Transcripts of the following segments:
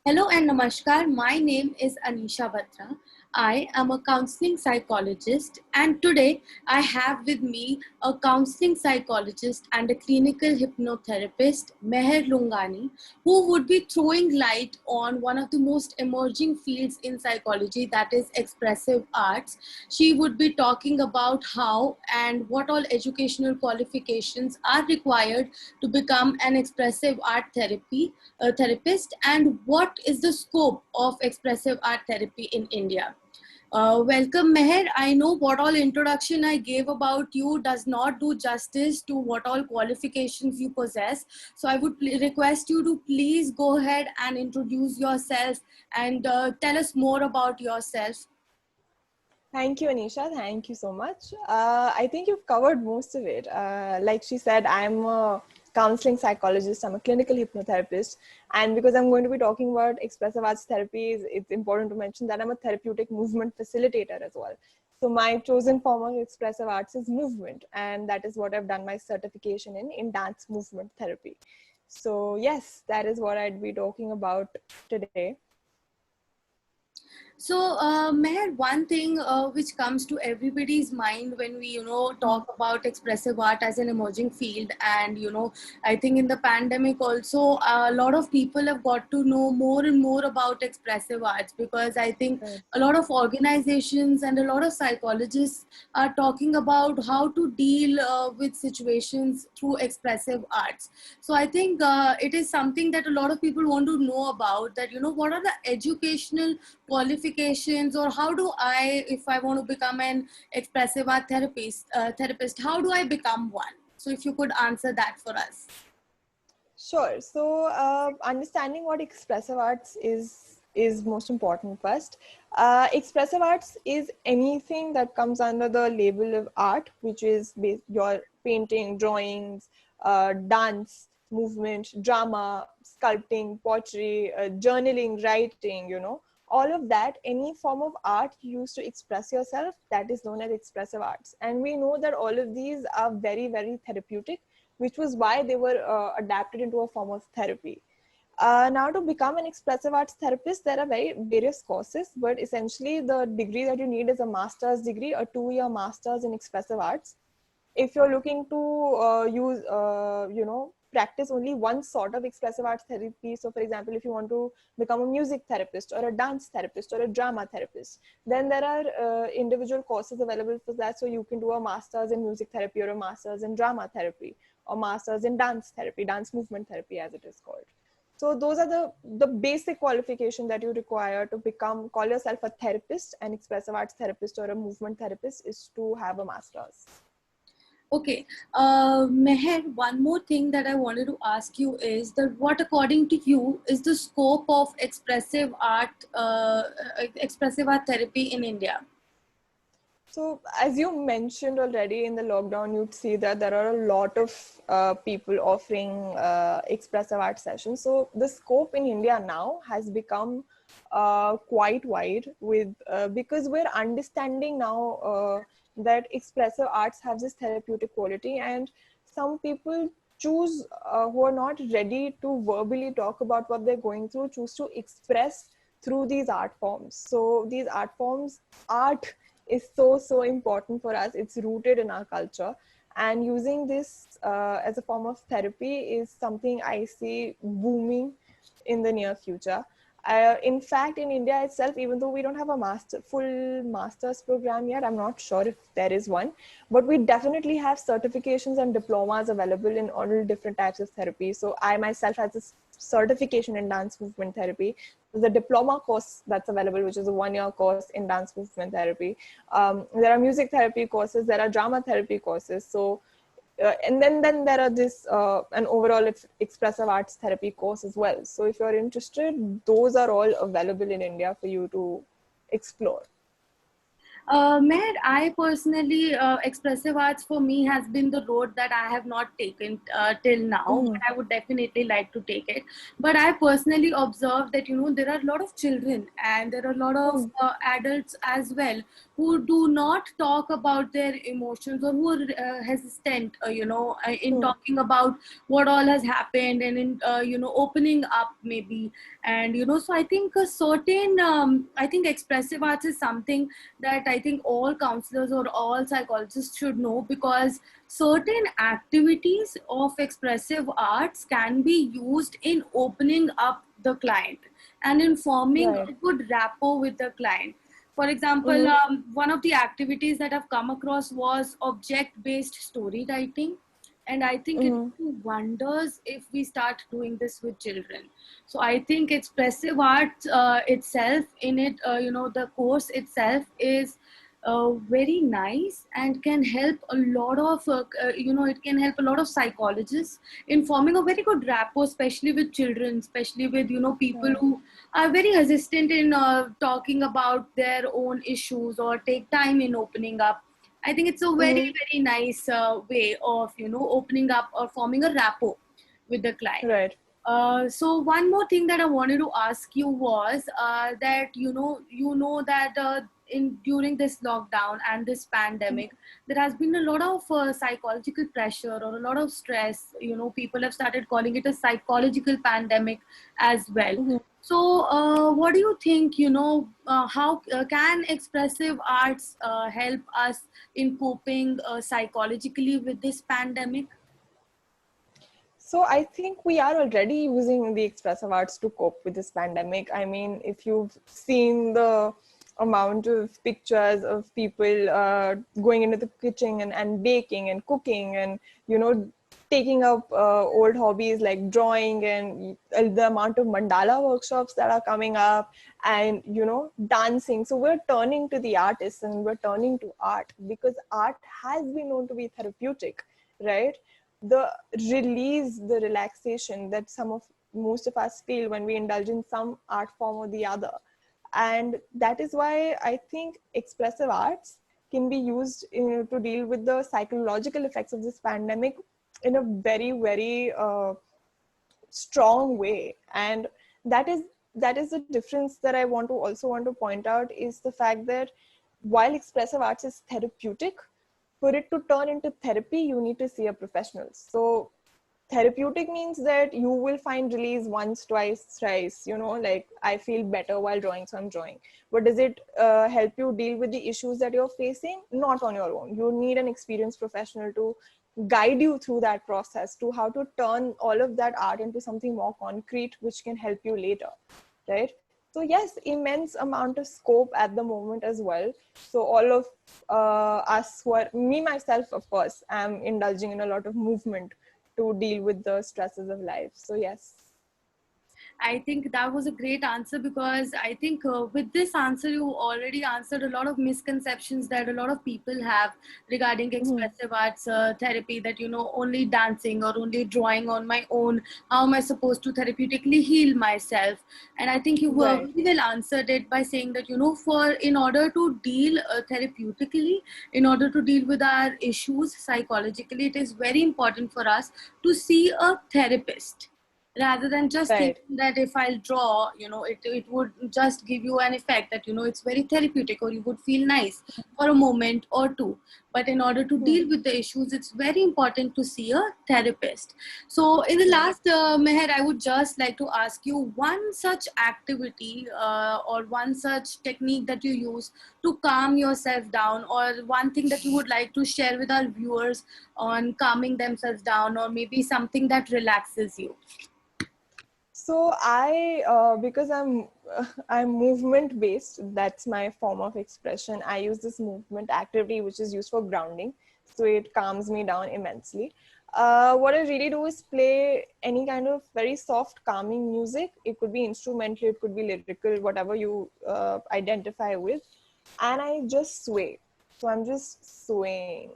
Hello and namaskar. My name is Anisha Batra. I am a counseling psychologist, and today I have with me a counseling psychologist and a clinical hypnotherapist, Meher Lungani, who would be throwing light on one of the most emerging fields in psychology, that is expressive arts. She would be talking about how and what all educational qualifications are required to become an expressive art therapist, and what is the scope of expressive art therapy in India. Welcome, Meher. I know what all introduction I gave about you does not do justice to what all qualifications you possess. So I would request you to please go ahead and introduce yourself and tell us more about yourself. Thank you, Anisha. Thank you so much. I think you've covered most of it. Like she said, I'm a counseling psychologist, I'm a clinical hypnotherapist. And because I'm going to be talking about expressive arts therapies, it's important to mention that I'm a therapeutic movement facilitator as well. So my chosen form of expressive arts is movement. And that is what I've done my certification in dance movement therapy. So yes, that is what I'd be talking about today. So, Meher, one thing which comes to everybody's mind when we, talk about expressive art as an emerging field, and I think in the pandemic also, a lot of people have got to know more and more about expressive arts, because I think Right. a lot of organizations and a lot of psychologists are talking about how to deal with situations through expressive arts. So I think it is something that a lot of people want to know about, that what are the educational qualifications, or how do I, if I want to become an expressive art therapist, how do I become one? So if you could answer that for us. Sure. So, understanding what expressive arts is most important first. Expressive arts is anything that comes under the label of art, which is your painting, drawings, dance, movement, drama, sculpting, pottery, journaling, writing. All of that. Any form of art used to express yourself, that is known as expressive arts. And we know that all of these are very, very therapeutic, which was why they were adapted into a form of therapy. Now, to become an expressive arts therapist, there are various courses, but essentially the degree that you need is a master's degree, a 2-year master's in expressive arts. If you're looking to practice only one sort of expressive arts therapy, so for example, if you want to become a music therapist or a dance therapist or a drama therapist, then there are individual courses available for that. So you can do a master's in music therapy or a master's in drama therapy or master's in dance therapy, dance movement therapy as it is called. So those are the basic qualification that you require to call yourself a therapist, an expressive arts therapist or a movement therapist, is to have a master's. Okay, Meher, one more thing that I wanted to ask you is that what, according to you, is the scope of expressive art therapy in India? So, as you mentioned already, in the lockdown, you'd see that there are a lot of people offering expressive art sessions. So, the scope in India now has become quite wide because we're understanding now that expressive arts have this therapeutic quality, and some people choose who are not ready to verbally talk about what they're going through, choose to express through these art forms. So, these art is so important for us. It's rooted in our culture, and using this as a form of therapy is something I see booming in the near future. In fact, in India itself, even though we don't have a full master's program yet, I'm not sure if there is one, but we definitely have certifications and diplomas available in all different types of therapy. So I myself have this certification in dance movement therapy. The diploma course that's available, which is a 1-year course in dance movement therapy. There are music therapy courses, there are drama therapy courses. So and then there are this an overall expressive arts therapy course as well. So if you're interested, those are all available in India for you to explore. Meher, I personally, expressive arts for me has been the road that I have not taken till now, but Mm, I would definitely like to take it. But I personally observed that, there are a lot of children and there are a lot of mm, adults as well who do not talk about their emotions, or who are hesitant, in mm, talking about what all has happened, and in, opening up maybe. And, so I think a certain, I think expressive arts is something that I think all counselors or all psychologists should know, because certain activities of expressive arts can be used in opening up the client and in forming right. a good rapport with the client. For example, Mm-hmm. one of the activities that I've come across was object based story writing. And I think it Mm-hmm. will do wonders if we start doing this with children. So I think expressive art itself, in it, the course itself is very nice and can help a lot of, it can help a lot of psychologists in forming a very good rapport, especially with children, especially with, people Right. who are very hesitant in talking about their own issues or take time in opening up. I think it's a very, Mm-hmm. very nice way of, opening up or forming a rapport with the client. Right. So one more thing that I wanted to ask you was that, that in during this lockdown and this pandemic, there has been a lot of psychological pressure or a lot of stress. People have started calling it a psychological pandemic as well. Mm-hmm. So, what do you think? How can expressive arts help us in coping psychologically with this pandemic? So I think we are already using the expressive arts to cope with this pandemic. I mean, if you've seen the amount of pictures of people going into the kitchen and baking and cooking and, taking up old hobbies like drawing, and the amount of mandala workshops that are coming up, and, dancing. So we're turning to the artists and we're turning to art because art has been known to be therapeutic, right? The release, the relaxation that most of us feel when we indulge in some art form or the other. And that is why I think expressive arts can be used to deal with the psychological effects of this pandemic in a very, very strong way. And that is that is the difference that I want to point out, is the fact that while expressive arts is therapeutic, for it to turn into therapy, you need to see a professional. So therapeutic means that you will find release once, twice, thrice, like I feel better while drawing, so I'm drawing. But does it help you deal with the issues that you're facing? Not on your own. You need an experienced professional to guide you through that process, to how to turn all of that art into something more concrete, which can help you later, right? So yes, immense amount of scope at the moment as well. So all of us who are, me myself of course, am indulging in a lot of movement to deal with the stresses of life. So yes. I think that was a great answer, because I think with this answer, you already answered a lot of misconceptions that a lot of people have regarding Mhm. expressive arts therapy, that, only dancing or only drawing on my own, how am I supposed to therapeutically heal myself? And I think you Right. very well answered it by saying that, in order to deal therapeutically, in order to deal with our issues psychologically, it is very important for us to see a therapist, rather than just Right. thinking that if I'll draw, it would just give you an effect that, it's very therapeutic, or you would feel nice for a moment or two. But in order to Hmm. deal with the issues, it's very important to see a therapist. So in the Right. last, Meher, I would just like to ask you one such activity or one such technique that you use to calm yourself down, or one thing that you would like to share with our viewers on calming themselves down, or maybe something that relaxes you. So I, because I'm movement based. That's my form of expression. I use this movement activity, which is used for grounding. So it calms me down immensely. What I really do is play any kind of very soft, calming music. It could be instrumental, it could be lyrical, whatever you identify with, and I just sway. So I'm just swaying,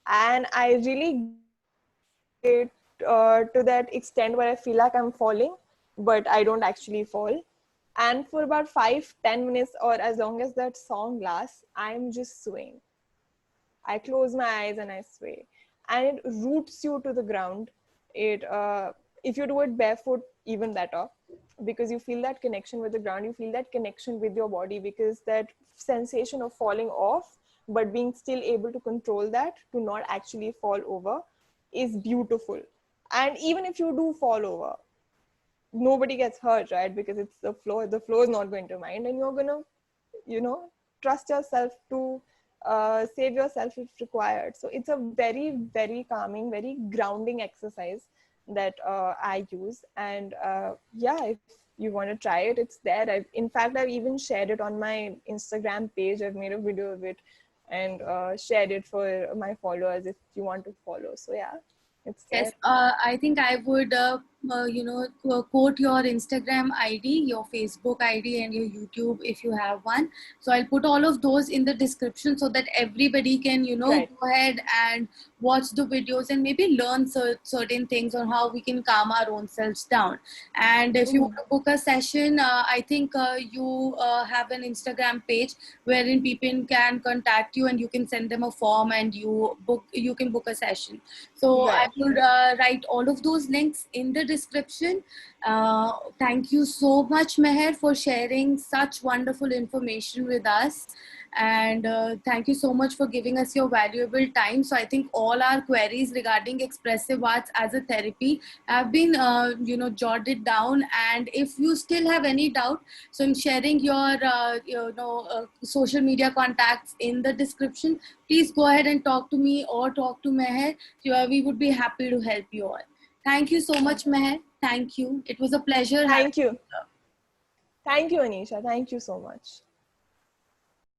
and I really to that extent where I feel like I'm falling, but I don't actually fall. And for about 5-10 minutes, or as long as that song lasts, I'm just swaying. I close my eyes and I sway, and it roots you to the ground. It if you do it barefoot, even better, because you feel that connection with the ground. You feel that connection with your body, because that sensation of falling off, but being still able to control that to not actually fall over, is beautiful. And even if you do fall over, nobody gets hurt, right? Because it's the floor. The floor is not going to mind, and you're gonna, you know, trust yourself to save yourself if required. So it's a very, very calming, very grounding exercise that I use. And yeah, if you want to try it, it's there. In fact, I've even shared it on my Instagram page. I've made a video of it and shared it for my followers if you want to follow. So yeah, it's there. Yes, I think I would, quote your Instagram ID, your Facebook ID, and your YouTube if you have one. So I'll put all of those in the description so that everybody can, Right. go ahead and watch the videos and maybe learn certain things on how we can calm our own selves down. And if you want to book a session, I think you have an Instagram page wherein people can contact you and you can send them a form and you can book a session. So I Right. will write all of those links in the description. Thank you so much, Meher, for sharing such wonderful information with us. And thank you so much for giving us your valuable time. So I think all our queries regarding expressive arts as a therapy have been, jotted down. And if you still have any doubt, so I'm sharing your, social media contacts in the description. Please go ahead and talk to me or talk to Meher. We would be happy to help you all. Thank you so much, Meher. Thank you. It was a pleasure having Thank you. you. Thank you, Anisha. Thank you so much.